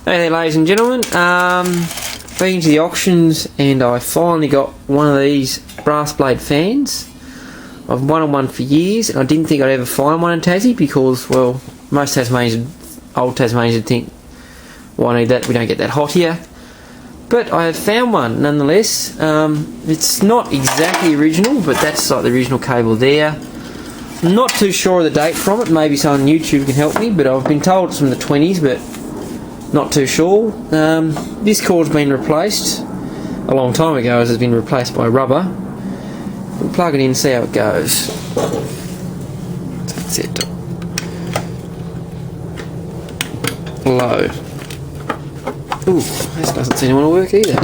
Hey there, ladies and gentlemen. Been to the auctions and I finally got one of these brass blade fans. I've wanted one for years and I didn't think I'd ever find one in Tassie because, well, most Tasmanians, old Tasmanians would think, well, I need that, we don't get that hot here. But I have found one nonetheless. It's not exactly original, but that's like the original cable there. I'm not too sure of the date from it, maybe someone on YouTube can help me, but I've been told it's from the 20s, but not too sure. This cord's been replaced a long time ago, as it's been replaced by rubber. We'll plug it in and see how it goes. That's it. Low. Ooh, this doesn't seem to want to work either.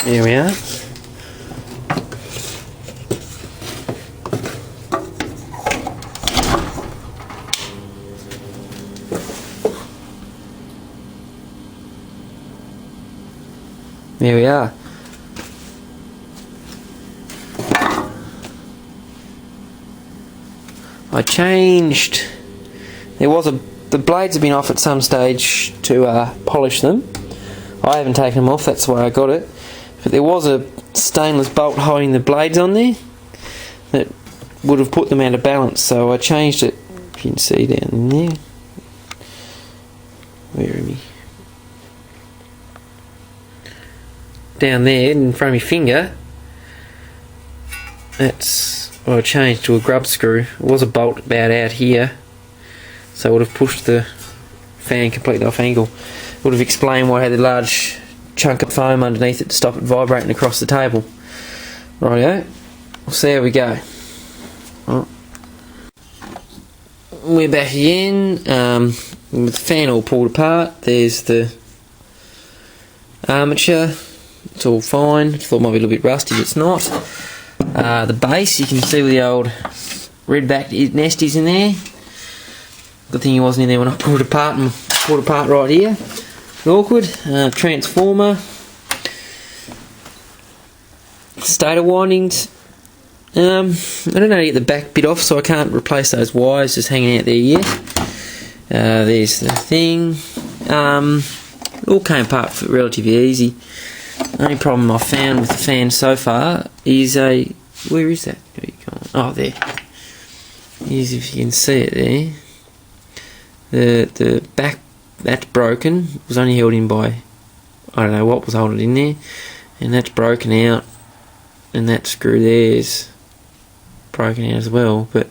There we are. There we are. I changed. The blades have been off at some stage to polish them. I haven't taken them off, that's why I got it. But there was a stainless bolt holding the blades on there that would have put them out of balance, so I changed it. If you can see down in there. Where are we? Down there in front of my finger. That's what I changed to a grub screw. It was a bolt about out here, so it would have pushed the fan completely off angle. It would have explained why I had a large chunk of foam underneath it to stop it vibrating across the table. Rightio, we'll see how we go. Right. We're back again with the fan all pulled apart. There's the armature. It's all fine. Thought it might be a little bit rusty, but it's not. The base, you can see where the old red-backed nest is in there. Good thing he wasn't in there when I pulled it apart, and pulled it apart right here. Awkward. Transformer. Stator windings. I don't know how to get the back bit off, so I can't replace those wires just hanging out there yet. There's the thing. It all came apart relatively easy. The only problem I've found with the fan so far is a... Where is that? Oh, there. Here's, if you can see it there. The back, that's broken. It was only held in by... I don't know what was holding it in there. And that's broken out. And that screw there's broken out as well. But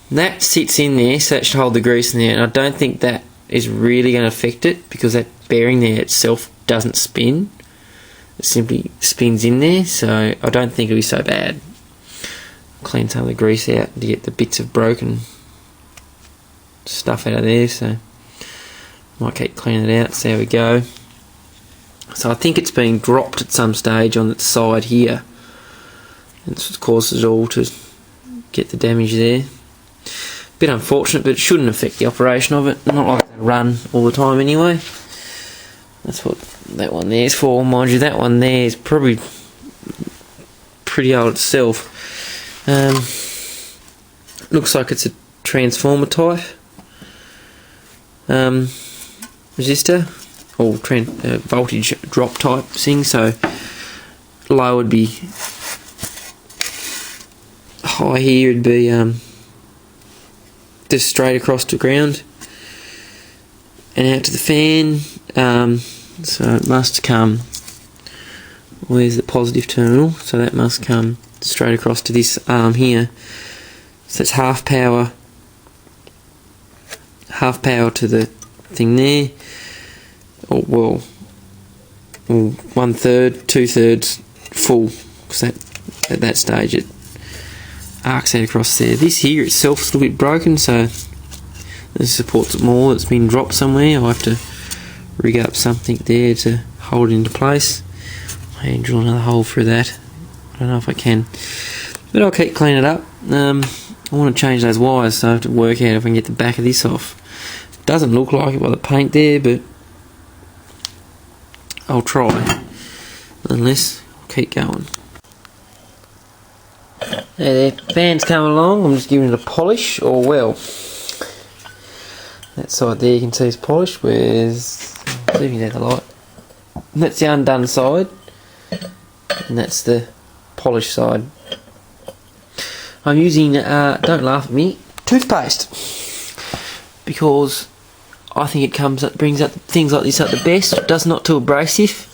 that sits in there, so that should hold the grease in there. And I don't think that is really going to affect it, because that bearing there itself doesn't spin. It simply spins in there, so I don't think it'll be so bad. Clean some of the grease out to get the bits of broken stuff out of there, so might keep cleaning it out, see how we go. So I think it's been dropped at some stage on its side here. That's what causes it all to get the damage there. Bit unfortunate, but it shouldn't affect the operation of it. Not like they run all the time anyway. That's what that one there is for. Mind you, that one there is probably pretty old itself. Looks like it's a transformer type resistor, or voltage drop type thing, so low would be high, here would be just straight across to ground and out to the fan. So it must come, where's the positive terminal, so that must come straight across to this arm here. So it's half power to the thing there, or well 1/3, 2/3 full, because at that stage it arcs out across there. This here itself is a little bit broken, so this supports it more. It's been dropped somewhere. I'll have to rig up something there to hold it into place. And drill another hole through that. I don't know if I can, but I'll keep cleaning it up. I want to change those wires, so I have to work out if I can get the back of this off. Doesn't look like it by the paint there, but I'll try. Unless, I'll keep going. There, the fan's coming along. I'm just giving it a polish, or well, that side there you can see is polished. Where's leaving there the light? And that's the undone side, and that's the polished side. I'm using, don't laugh at me, toothpaste, because I think it brings up things like this at the best. It does not too abrasive.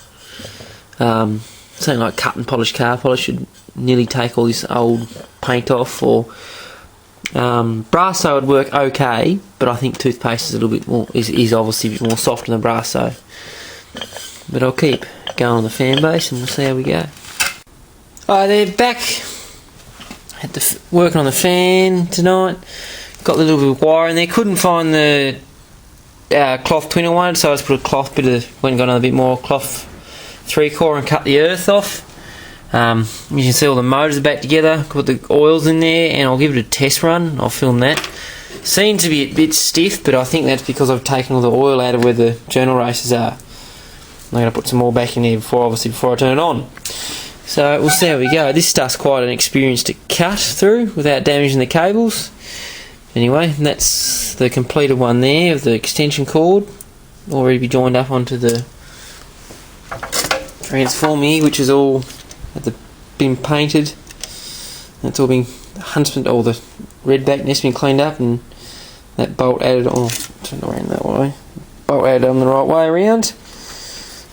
Something like cut and polish car polish should nearly take all this old paint off, or Brasso would work okay, but I think toothpaste is a little bit more, is obviously a bit more softer than Brasso. But I'll keep going on the fan base and we'll see how we go. Alright, they're back at the working on the fan tonight. Got the little bit of wire in there. Couldn't find the cloth twin one, so I just put a cloth went and got another bit more cloth 3/4 and cut the earth off. You can see all the motors are back together. Put the oils in there, and I'll give it a test run. I'll film that. Seems to be a bit stiff, but I think that's because I've taken all the oil out of where the journal races are. I'm going to put some more back in there before I turn it on. So we'll see how we go. This stuff's quite an experience to cut through without damaging the cables. Anyway, that's the completed one there of the extension cord. Already joined up onto the transformer here, which is all been painted. That's all been all the red backness been cleaned up, and that bolt added on. Turn around that way. Bolt added on the right way around.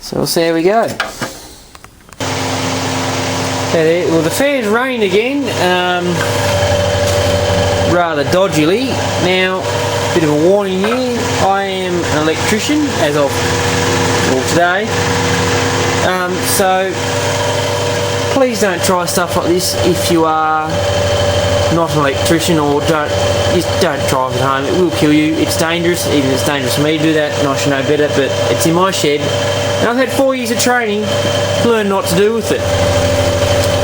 So we'll see how we go. Okay, well, the fan's running again, rather dodgily. Now, bit of a warning here. I am an electrician as of today. So please don't try stuff like this if you are not an electrician, or just don't drive at home. It will kill you. It's dangerous. Even it's dangerous for me to do that, and I should know better, but it's in my shed, and I've had 4 years of training to learn not to do with it.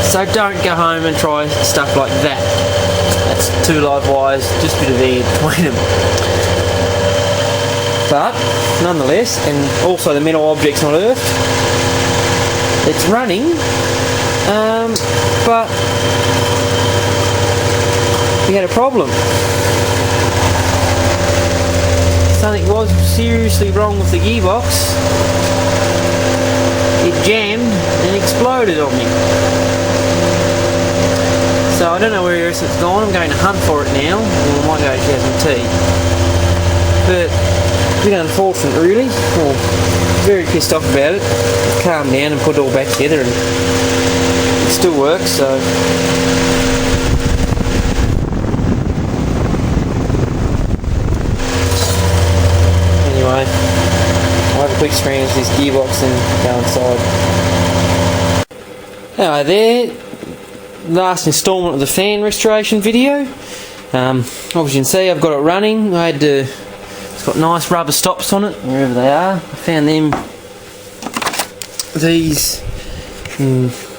So don't go home and try stuff like that. That's 2 live wires, just a bit of air between them. But nonetheless, and also the metal objects on Earth, it's running, but we had a problem. Something was seriously wrong with the gearbox. It jammed and exploded on me. So I don't know where else it's gone. I'm going to hunt for it now, or I might go to have some tea. But a bit unfortunate, really. Well, very pissed off about it. I've calmed down and put it all back together, and it still works. So anyway, I'll have a quick screen of this gearbox and go inside. Anyway, there. Last instalment of the fan restoration video. As you can see, I've got it running. It's got nice rubber stops on it wherever they are. I found them. These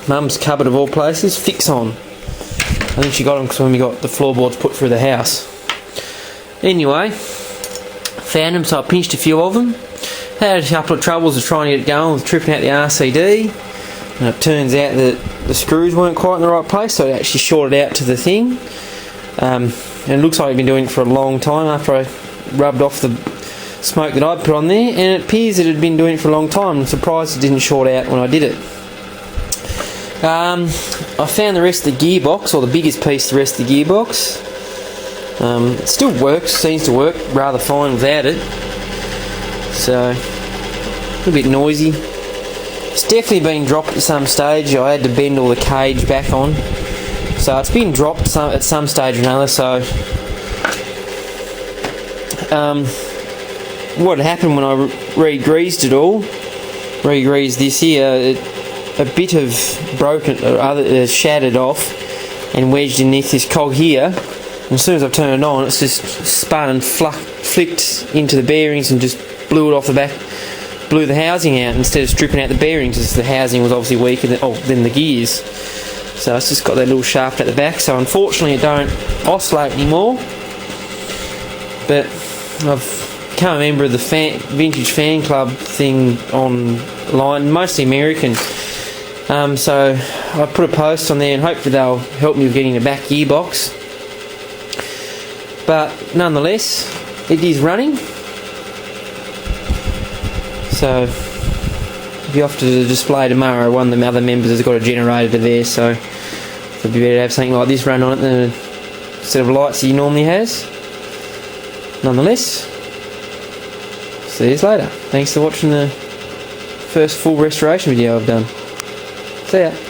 Mum's cupboard of all places. Fix on. I think she got them because when we got the floorboards put through the house. Anyway, found them, so I pinched a few of them. Had a couple of troubles of trying to get it going with tripping out the RCD. And it turns out that the screws weren't quite in the right place, so it actually shorted out to the thing. And it looks like I've been doing it for a long time after I rubbed off the smoke that I'd put on there, and it appears that it had been doing it for a long time. I'm surprised it didn't short out when I did it. I found the rest of the gearbox, or the biggest piece, the rest of the gearbox. It still works, seems to work rather fine without it. So, a little bit noisy. It's definitely been dropped at some stage. I had to bend all the cage back on, so it's been dropped at some stage or another. So what happened when I re-greased it all, re-greased this here, a bit of shattered off and wedged underneath this cog here, and as soon as I turned it on, it's just spun and flicked into the bearings and just blew it off the back. Blew the housing out instead of stripping out the bearings, as the housing was obviously weaker than the gears. So it's just got that little shaft at the back, so unfortunately it don't oscillate anymore. But I've become a member of the vintage fan club thing online, mostly American, So I put a post on there and hopefully they'll help me with getting the back gearbox. But nonetheless, it is running. So I'll be off to the display tomorrow. One of the other members has got a generator there, so it'd be better to have something like this run on it than a set of lights he normally has. Nonetheless, see you later. Thanks for watching the first full restoration video I've done. See ya.